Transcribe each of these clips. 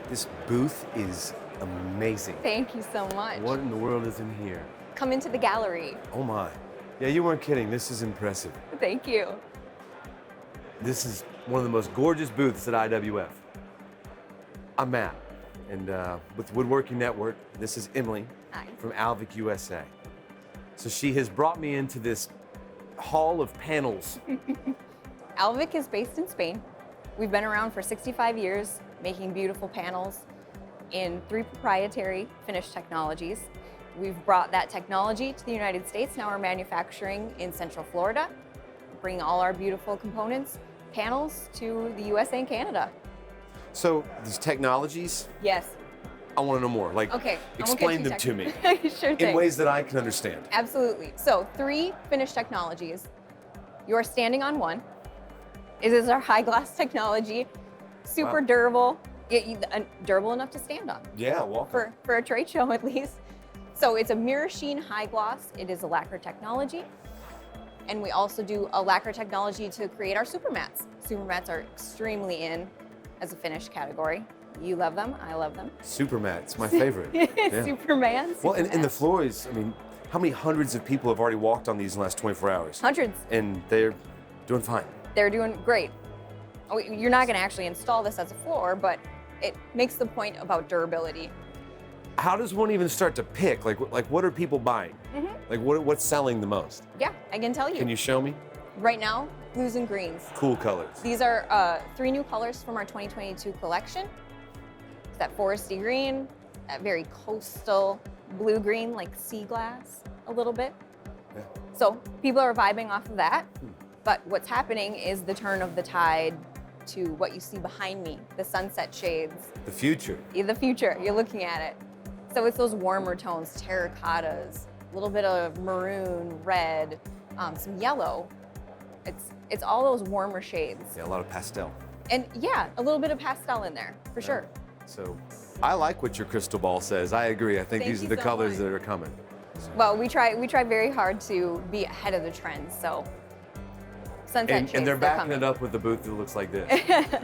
This booth is amazing. Thank you so much. What in the world is in here? Come into the gallery. Oh my. Yeah, you weren't kidding. This is impressive. Thank you. This is one of the most gorgeous booths at IWF. I'm Matt, and with Woodworking Network, this is Emily Hi. from Alvic USA. So she has brought me into this hall of panels. Alvic is based in Spain. We've been around for 65 years, making beautiful panels in 3 proprietary finish technologies. We've brought that technology to the United States. Now we're manufacturing in Central Florida, bringing all our beautiful components, panels to the USA and Canada. So these technologies, Yes. I want to know more. Like, Okay. explain them to me Sure thing. in ways that I can understand. Absolutely. So 3 finish technologies. You're standing on one. It is our high gloss technology, super Wow. durable, durable enough to stand on. Yeah, walk. For a trade show at least. So it's a mirror sheen high gloss. It is a lacquer technology. And we also do a lacquer technology to create our super mats. Super mats are extremely in as a finish category. You love them, I love them. Super mats, my favorite. Yeah. Superman. Well, and the mats. floors, I mean, how many hundreds of people have already walked on these in the last 24 hours? Hundreds. And they're doing fine. They're doing great. You're not going to actually install this as a floor, but it makes the point about durability. How does one even start to pick? Like what are people buying? Like what's selling the most? Yeah, I can tell you. Can you show me? Right now, blues and greens. Cool colors. These are 3 new colors from our 2022 collection. It's that foresty green, that very coastal blue-green, like sea glass a little bit. Yeah. So people are vibing off of that. But what's happening is the turn of the tide to what you see behind me, the sunset shades. The future. The future, you're looking at it. So it's those warmer tones, terracottas, a little bit of maroon, red, some yellow. It's all those warmer shades. Yeah, a lot of pastel. And yeah, a little bit of pastel in there, for sure. So I like what your crystal ball says. I agree. I think Thank these are you the so colors much. that are coming. Well, we try very hard to be ahead of the trends, so sunset shades, And they're backing coming. it up with a booth that looks like this.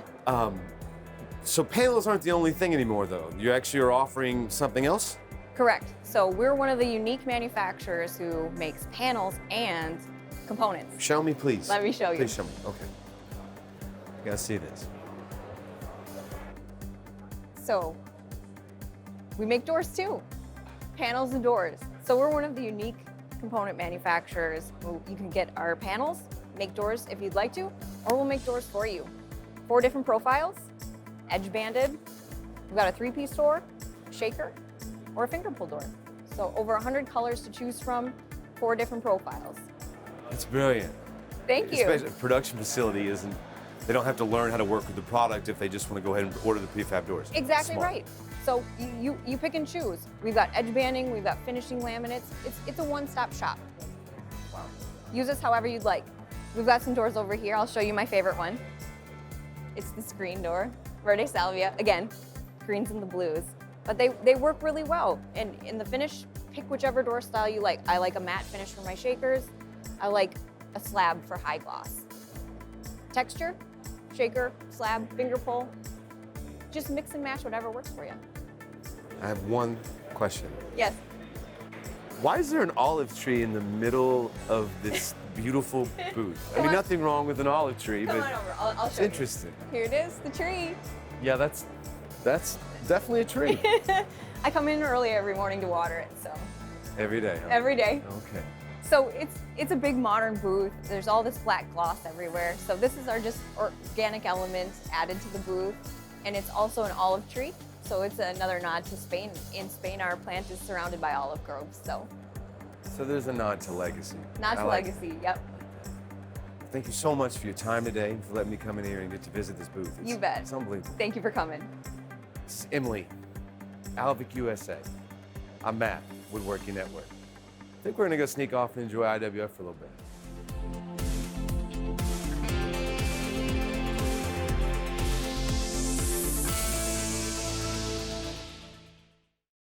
So panels aren't the only thing anymore, though. You actually are offering something else? Correct. So we're one of the unique manufacturers who makes panels and components. Show me, please. Let me show you. Please show me. Okay. You gotta see this. So we make doors too, panels and doors. So we're one of the unique component manufacturers. You can get our panels, make doors if you'd like to, or we'll make doors for you. 4 different profiles, edge banded. We've got a 3-piece door, shaker, or a finger pull door. So over 100 colors to choose from, 4 different profiles. That's brilliant. Thank you. Especially a production facility isn't, they don't have to learn how to work with the product if they just want to go ahead and order the prefab doors. Exactly Smart. right. So you pick and choose. We've got edge banding, we've got finishing laminates. It's a one-stop shop. Wow. Use us however you'd like. We've got some doors over here. I'll show you my favorite one. It's the screen door, Verde Salvia. Again, greens and the blues. But they work really well. And in the finish, pick whichever door style you like. I like a matte finish for my shakers. I like a slab for high gloss. Texture, shaker, slab, finger pull. Just mix and match whatever works for you. I have one question. Yes. Why is there an olive tree in the middle of this beautiful booth? I mean, on. nothing wrong with an olive tree, Come but on over, I'll it's show you. interesting. Here it is, the tree. Yeah, that's definitely a tree. I come in early every morning to water it, so Every day. Huh? every day. Okay. So it's a big modern booth. There's all this black gloss everywhere. So this is our just organic elements added to the booth. And it's also an olive tree. So it's another nod to Spain. In Spain, our plant is surrounded by olive groves. So So there's a nod to legacy. nod I to like legacy, yep. it. Thank you so much for your time today and for letting me come in here and get to visit this booth. You bet. It's unbelievable. Thank you for coming. This is Emily, Alvic USA. I'm Matt, Woodworking Network. I think we're gonna go sneak off and enjoy IWF for a little bit.